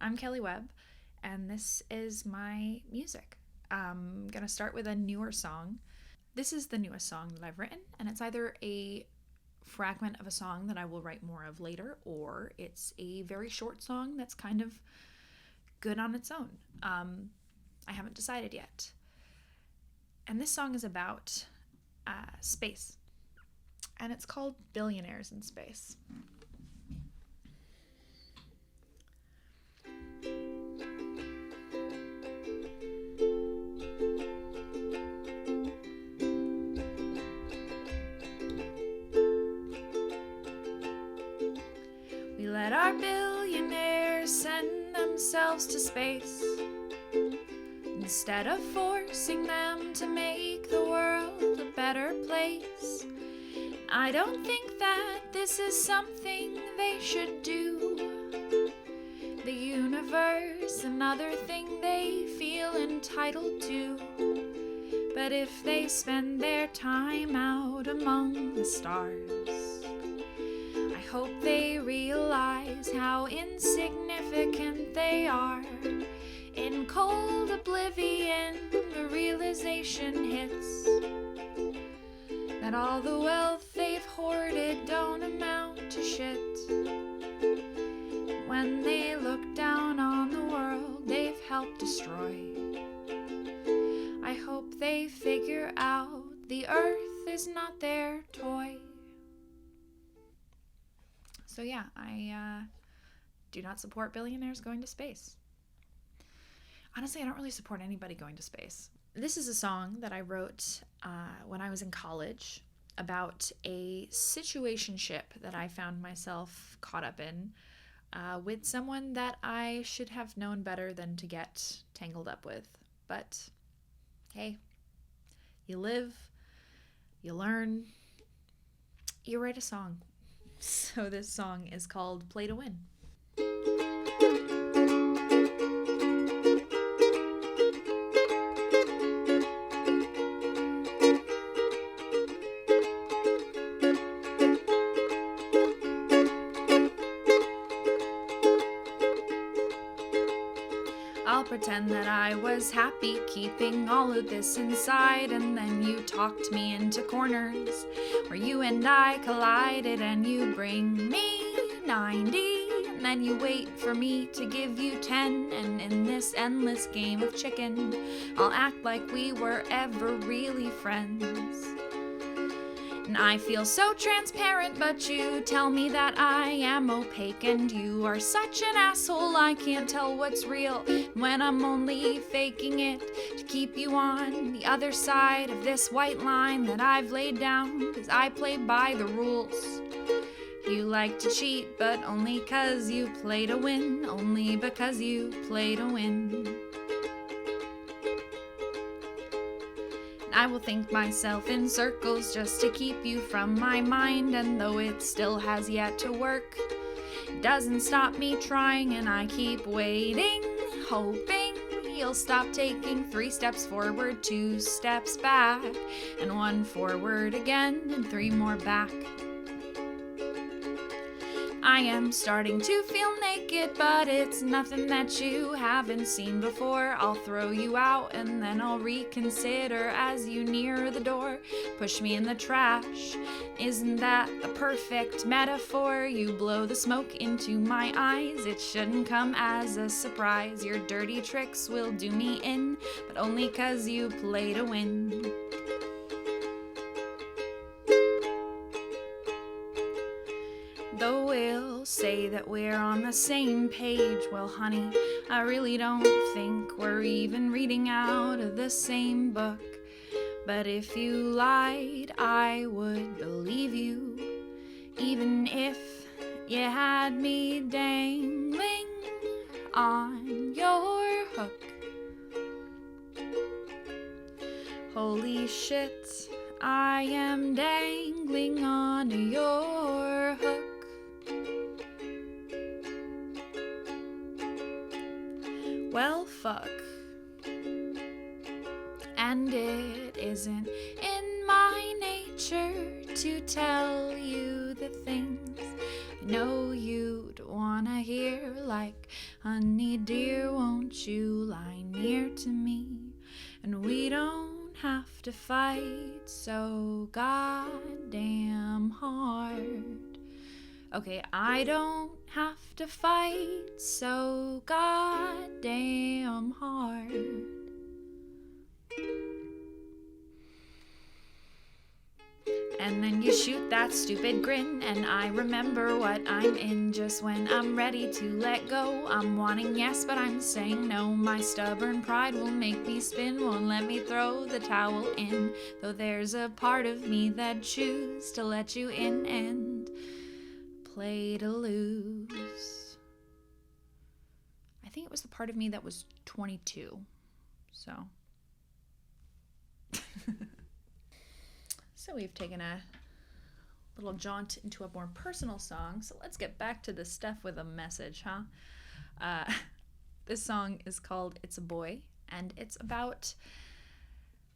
I'm Kelly Webb, and this is my music. I'm going to start with a newer song. This is the newest song that I've written, and it's either a fragment of a song that I will write more of later, or it's a very short song that's kind of good on its own. I haven't decided yet. And this song is about space, and it's called Billionaires in Space. We let our billionaires send themselves to space instead of forcing them to make the world a better place. I don't think that this is something they should do. The universe, another thing they feel entitled to. But if they spend their time out among the stars, I hope they realize how insignificant they are. In cold oblivion, the realization hits that all the wealth they've hoarded don't amount to shit. When they look down on the world they've helped destroy, I hope they figure out the earth is not their toy. So yeah, I do not support billionaires going to space. Honestly, I don't really support anybody going to space. This is a song that I wrote when I was in college about a situationship that I found myself caught up in with someone that I should have known better than to get tangled up with. But hey, you live, you learn, you write a song. So this song is called Play to Win. I'll pretend that I was happy keeping all of this inside, and then you talked me into corners where you and I collided, and you bring me 90, and then you wait for me to give you 10, and in this endless game of chicken, I'll act like we were ever really friends. And I feel so transparent, but you tell me that I am opaque, and you are such an asshole I can't tell what's real when I'm only faking it to keep you on the other side of this white line that I've laid down, 'cause I play by the rules. You like to cheat, but only 'cause you play to win, only because you play to win. I will think myself in circles just to keep you from my mind, and though it still has yet to work, it doesn't stop me trying, and I keep waiting, hoping you'll stop taking 3 steps forward, 2 steps back, and 1 forward again, and 3 more back. I am starting to feel naked, but it's nothing that you haven't seen before. I'll throw you out and then I'll reconsider as you near the door. Push me in the trash. Isn't that the perfect metaphor? You blow the smoke into my eyes. It shouldn't come as a surprise. Your dirty tricks will do me in, but only 'cause you play to win. Though we'll say that we're on the same page, well, honey, I really don't think we're even reading out of the same book. But if you lied, I would believe you, even if you had me dangling on your hook. Holy shit, I am dangling on your hook. Well, fuck. And it isn't in my nature to tell you the things I know you'd wanna hear, like Honey dear, won't you lie near to me? And we don't have to fight so goddamn hard. Okay, I don't have to fight so goddamn hard. And then you shoot that stupid grin, and I remember what I'm in just when I'm ready to let go. I'm wanting yes, but I'm saying no. My stubborn pride will make me spin, won't let me throw the towel in. Though there's a part of me that'd choose to let you in and play to lose. I think it was the part of me that was 22. So... So we've taken a little jaunt into a more personal song. So let's get back to the stuff with a message, huh? This song is called It's a Boy, and it's about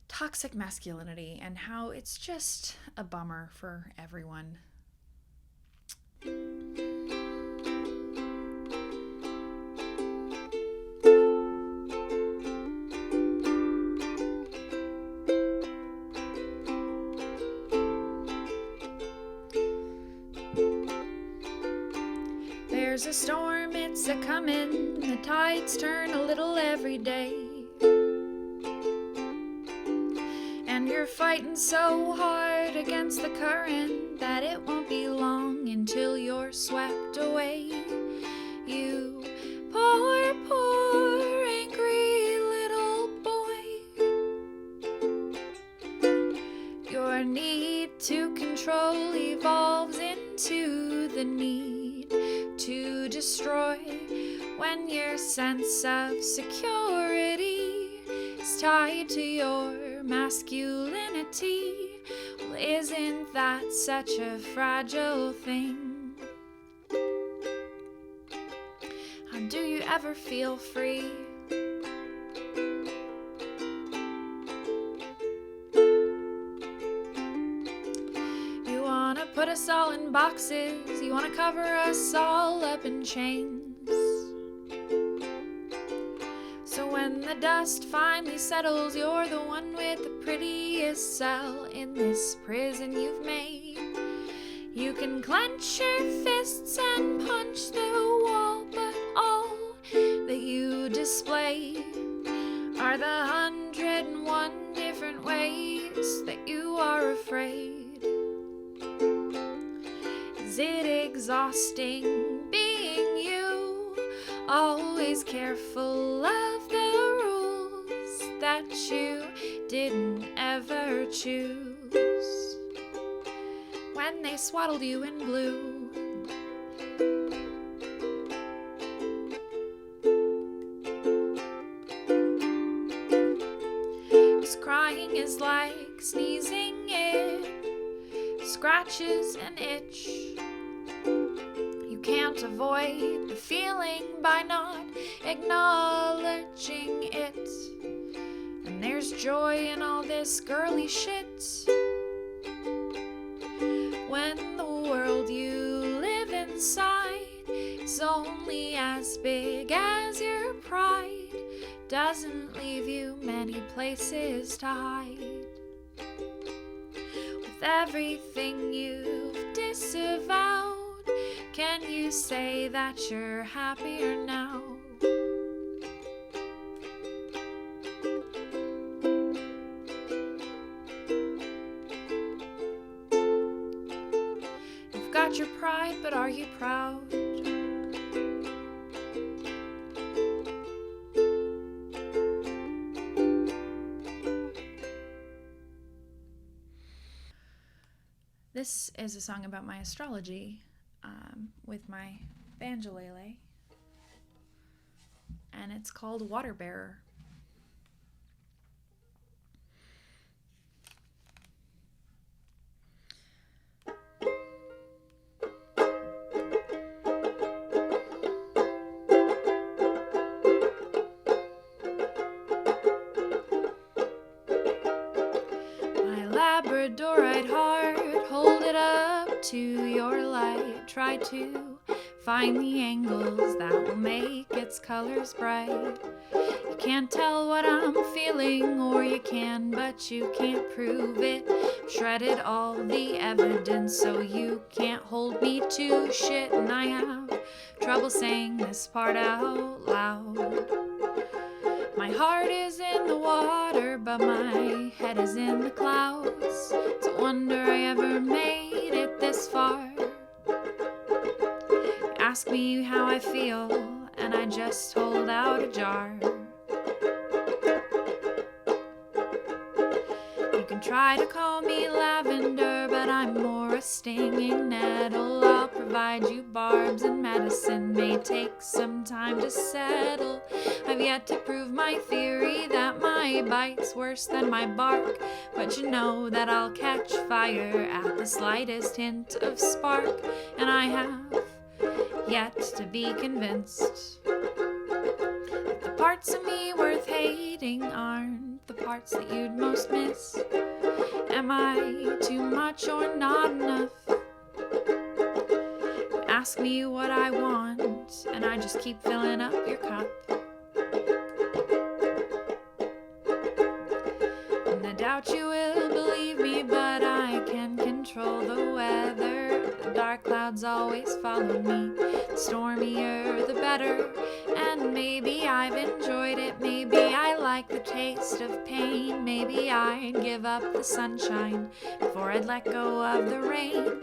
toxic masculinity and how it's just a bummer for everyone. There's a storm, it's a comin', the tides turn a little every day. And you're fighting so hard against the current that it won't be long until you're swept away. You poor, poor, angry little boy. Your need to control evolves into the need to destroy when your sense of security is tied to your masculinity. Well, isn't that such a fragile thing? How do you ever feel free? Put us all in boxes, you wanna cover us all up in chains. So when the dust finally settles, you're the one with the prettiest cell in this prison you've made. You can clench your fists and punch the wall, but all that you display are the 101 different ways that you are afraid. Is it exhausting being you, always careful of the rules that you didn't ever choose when they swaddled you in blue? Cause crying is like sneezing, it scratches an itch. You can't avoid the feeling by not acknowledging it. And there's joy in all this girly shit when the world you live inside is only as big as your pride, doesn't leave you many places to hide. With everything you've disavowed, can you say that you're happier now? You've got your pride, but are you proud? This is a song about my astrology with my banjolele, and it's called Water Bearer. My Labradorite heart, hold it up to your light. Try to Find the angles that will make its colors bright. You can't tell what I'm feeling, or you can, but you can't prove it. Shredded all the evidence, so you can't hold me to shit. And I have trouble saying this part out loud. My heart is in the water, but my head is in the clouds. It's a wonder I ever made it this far. You ask me how I feel, and I just hold out a jar. You can try to call me lavender, but I'm more a stinging nettle. I'll provide you barbs and medicine, may take some time to settle. I've yet to prove my theory that my bite's worse than my bark, but you know that I'll catch fire at the slightest hint of spark. And I have yet to be convinced that the parts of me worth hating aren't the parts that you'd most miss. Am I too much or not enough? Ask me what I want, and I just keep filling up your cup. And I doubt you will believe me, but I can control the weather. The dark clouds always follow me, the stormier the better. And maybe I've enjoyed it, maybe I like the taste of pain. Maybe I'd give up the sunshine before I'd let go of the rain.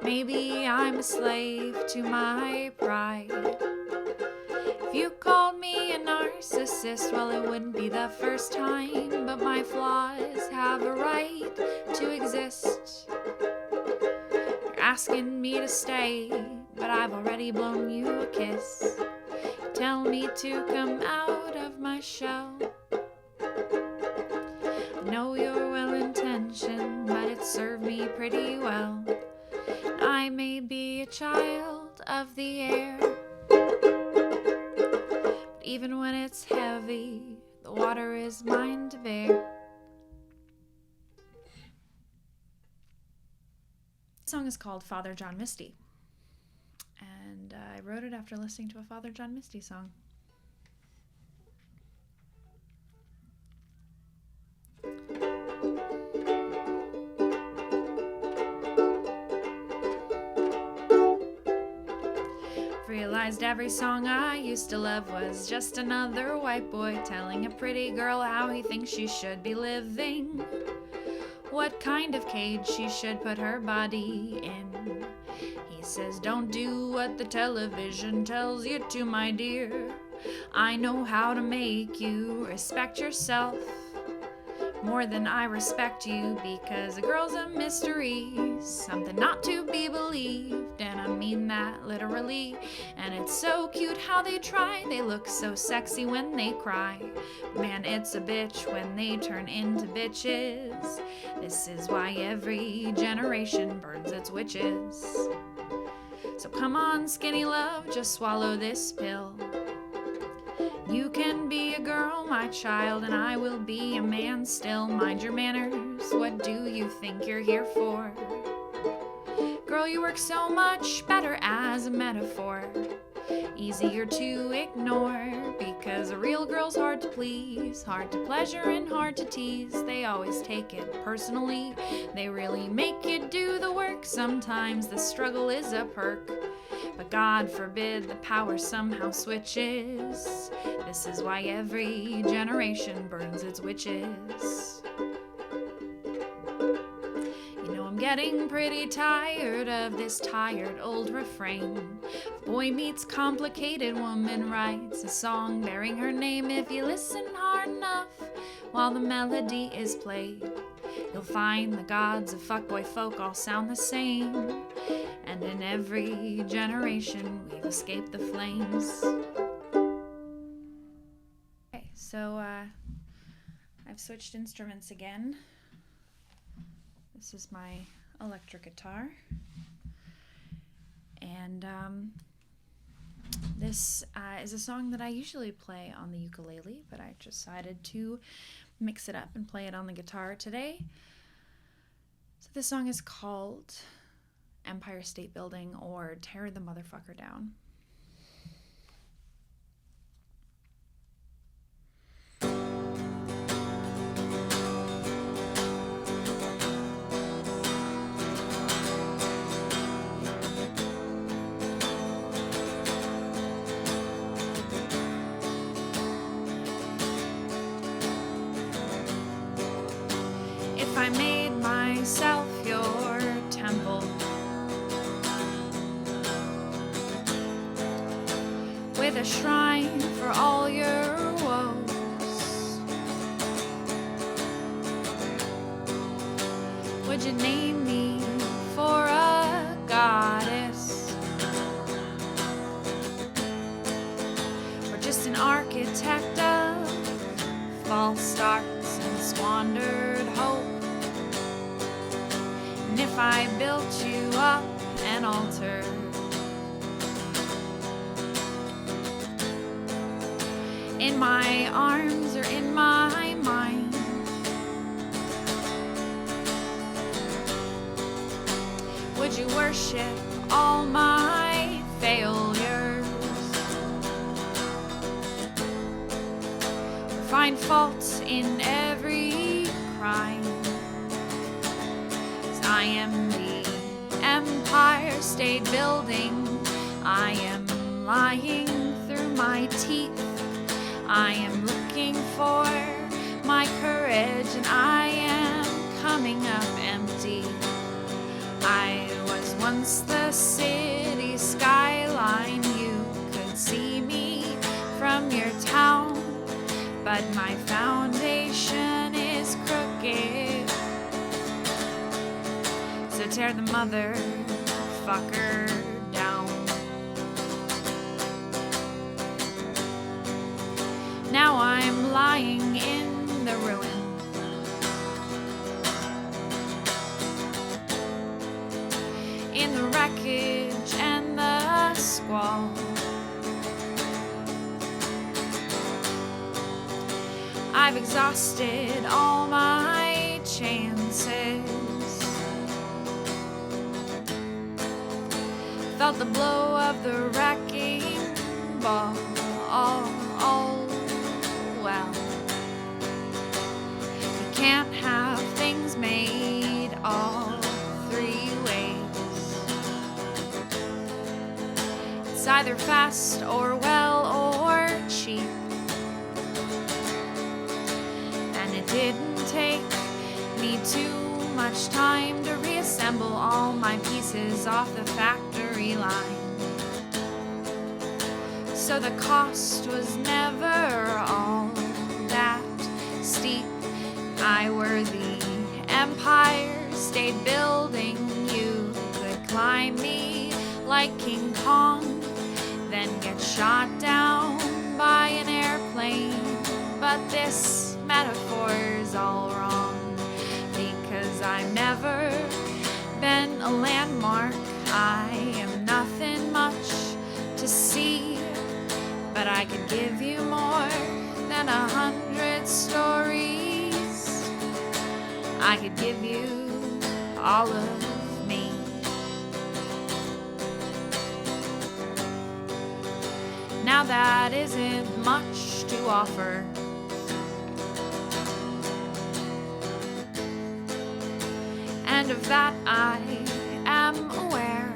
Maybe I'm a slave to my pride. If you called me a narcissist, well, it wouldn't be the first time. But my flaws have a right to exist. You're asking me to stay, but I've already blown you a kiss. Tell me to come out of my shell. I know you're well-intentioned, but it served me pretty well. I may be a child of the air, but even when it's heavy, the water is mine to bear. The song is called Father John Misty, and I wrote it after listening to a Father John Misty song. Realized every song I used to love was just another white boy telling a pretty girl how he thinks she should be living, what kind of cage she should put her body in. He says, don't do what the television tells you to, my dear. I know how to make you respect yourself more than I respect you, because a girl's a mystery, something not to be believed, and I mean that literally. And it's so cute how they try, they look so sexy when they cry. Man, it's a bitch when they turn into bitches. This is why every generation burns its witches. So come on, skinny love, just swallow this pill. You can be a girl, my child, and I will be a man still. Mind your manners, what do you think you're here for? Girl, you work so much better as a metaphor. Easier to ignore, because a real girl's hard to please, hard to pleasure and hard to tease. They always take it personally, they really make you do the work. Sometimes the struggle is a perk, but God forbid the power somehow switches. This is why every generation burns its witches. You know I'm getting pretty tired of this tired old refrain. Boy meets complicated woman, writes a song bearing her name. If you listen hard enough while the melody is played, you'll find the gods of fuckboy folk all sound the same. And in every generation we've escaped the flames. Okay, so I've switched instruments again. This is my electric guitar. And this is a song that I usually play on the ukulele, but I decided to mix it up and play it on the guitar today. So this song is called Empire State Building or tear the motherfucker down. If I made myself your temple, with a shrine for all your woes, would you name me for a goddess, or just an architect of false starts and squandered hope? And if I built you up an altar, in my arms or in my mind, would you worship all my failures, or find fault in every crime? 'Cause I am the Empire State Building, I am lying through my teeth, I am looking for my courage, and I am coming up empty. I was once the city skyline, you could see me from your town, but my foundation is crooked. So tear the motherfucker down. Now I'm lying in the ruin, in the wreckage and the squall. I've exhausted all my chances, felt the blow of the wrecking ball. Well, you can't have things made all three ways. It's either fast or well or cheap. And it didn't take me too much time to reassemble all my pieces off the factory line. So the cost was never all that steep. I were the Empire State Building, you could climb me like King Kong, then get shot down by an airplane. But this metaphor's all wrong, because I've never been a landmark. I am nothing much to see, but I could give you more than 100 stories. I could give you all of me. Now that isn't much to offer, and of that I am aware.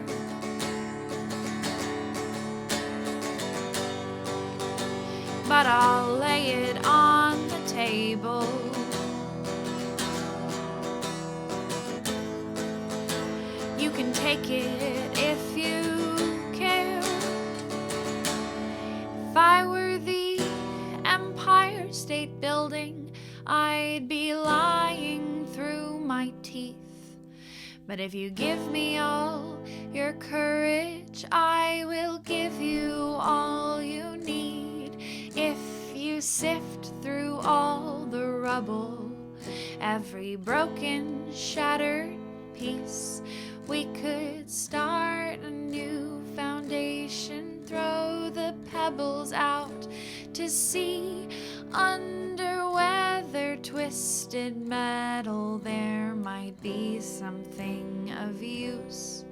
But I'll lay it on the table. You can take it if you care. If I were the Empire State Building, I'd be lying through my teeth. But if you give me all your courage, I will give you all you need. If you sift through all the rubble, every broken, shattered piece, we could start a new foundation. Throw the pebbles out to sea. Under weather, twisted metal, there might be something of use.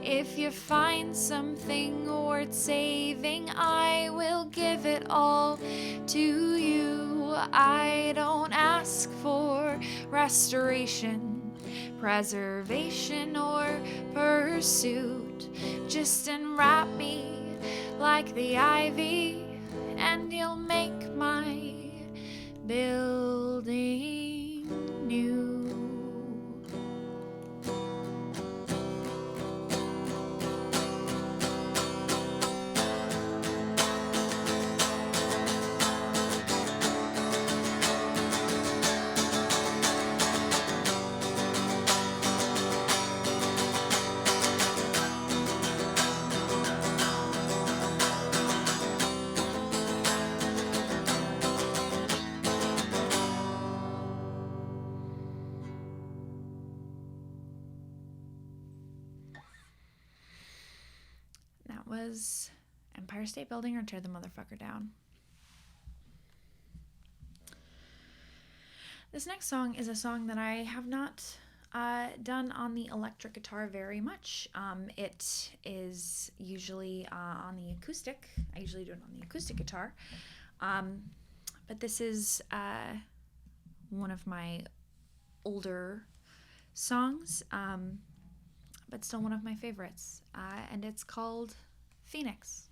If you find something worth saving, I will give it all to you. I don't ask for restoration, preservation, or pursuit. Just unwrap me like the ivy, and you'll make my building new. That was Empire State Building or Tear the Motherfucker Down. This next song is a song that I have not done on the electric guitar very much. It is usually on the acoustic. I usually do it on the acoustic guitar. But this is one of my older songs, but still one of my favorites. And it's called Phoenix.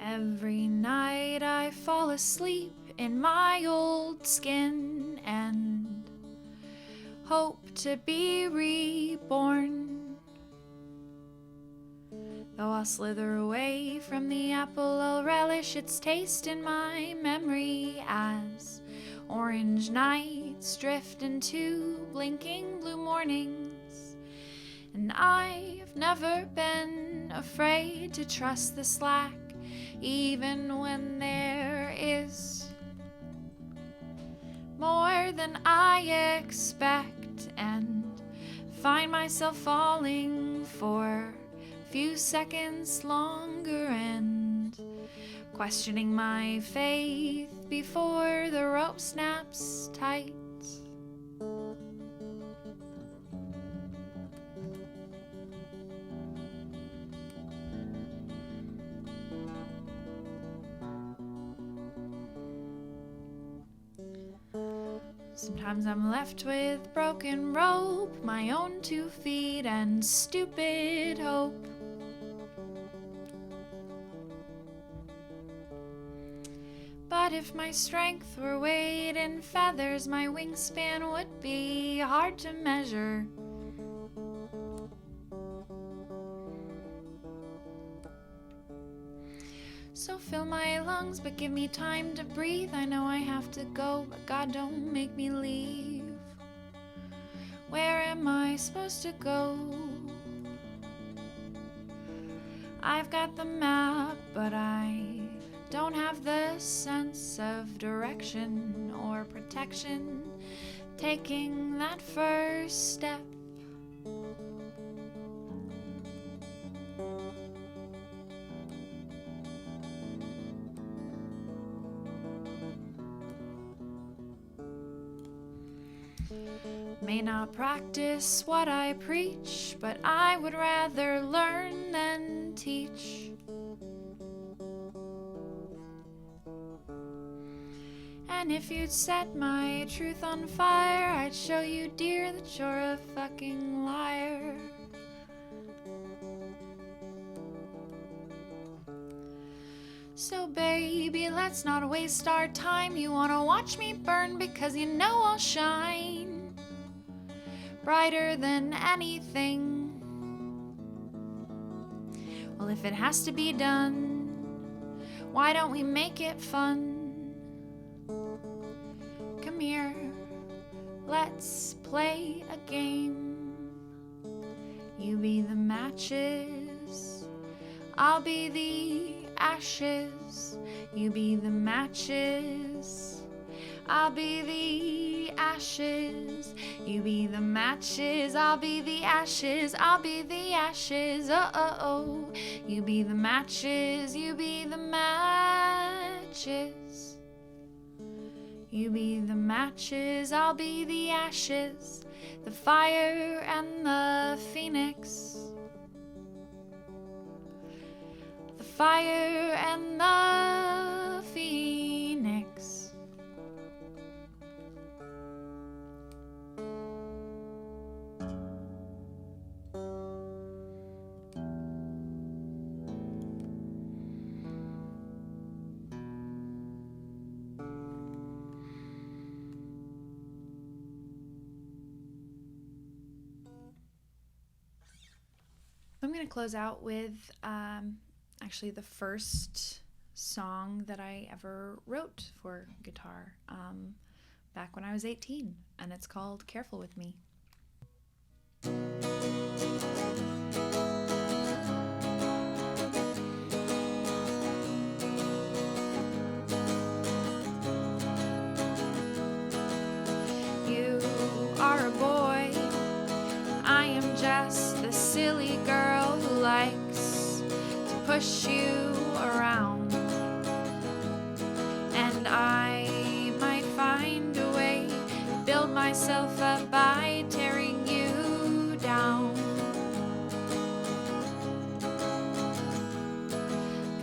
Every night I fall asleep in my old skin and hope to be reborn. Though I'll slither away from the apple, I'll relish its taste in my memory as orange nights drift into blinking blue mornings. And I've never been afraid to trust the slack, even when there is more than I expect, and find myself falling for a few seconds longer and questioning my faith before the rope snaps tight. Sometimes I'm left with broken rope, my own 2 feet, and stupid hope. But if my strength were weighed in feathers, my wingspan would be hard to measure. So fill my lungs, but give me time to breathe. I know I have to go, but God, don't make me leave. Where am I supposed to go? I've got the map, but I don't have the sense of direction or protection. Taking that first step. May not practice what I preach, but I would rather learn than teach. And if you'd set my truth on fire, I'd show you, dear, that you're a fucking liar. So baby, let's not waste our time. You wanna watch me burn because you know I'll shine brighter than anything. Well, if it has to be done, why don't we make it fun? Come here, let's play a game. You be the matches, I'll be the ashes. You be the matches, I'll be the ashes, you be the matches. I'll be the ashes, I'll be the ashes. Oh, oh, oh. You be the matches, you be the matches. You be the matches, I'll be the ashes, the fire and the phoenix. The fire and the phoenix. I'm going to close out with actually the first song that I ever wrote for guitar back when I was 18, and it's called Careful With Me. You are a boy, I am just the silly girl who likes to push you around, and I might find a way to build myself up by tearing you down.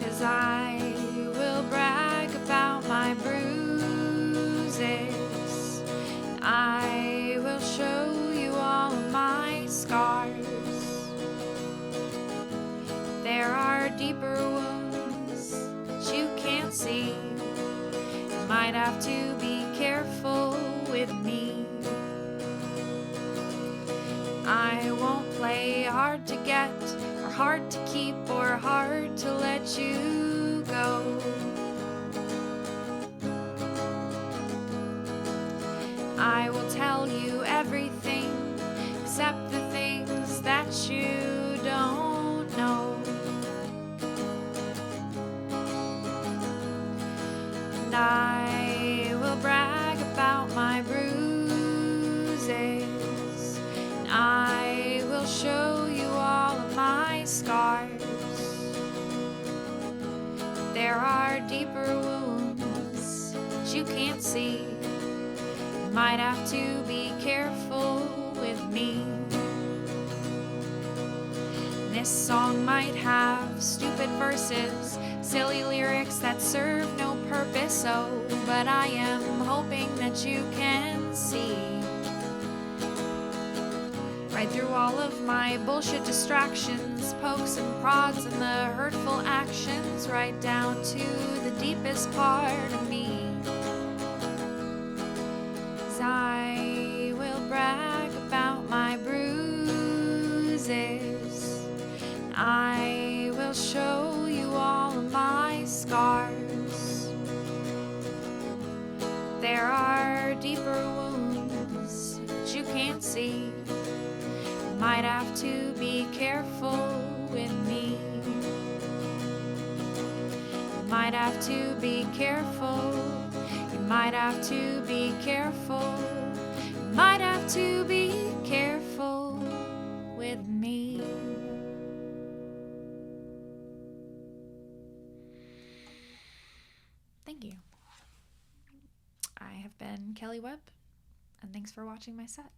'Cause I will brag about my bruises, I will show you all of my scars. There are deeper wounds that you can't see. You might have to be careful with me. I won't play hard to get, or hard to keep, or hard to let you go. I will tell you everything except the things that you don't know. And I will brag about my bruises, and I will show you all of my scars. There are deeper wounds that you can't see. You might have to be careful with me. This song might have stupid verses, silly lyrics that serve no purpose, oh, but I am hoping that you can see right through all of my bullshit distractions, pokes and prods, and the hurtful actions, right down to the deepest part of me. 'Cause I will brag about my bruises, I will show you all of my scars. There are deeper wounds that you can't see. You might have to be careful with me. You might have to be careful. You might have to be careful. You might have to be careful with me. Thank you. I have been Kelly Webb, and thanks for watching my set.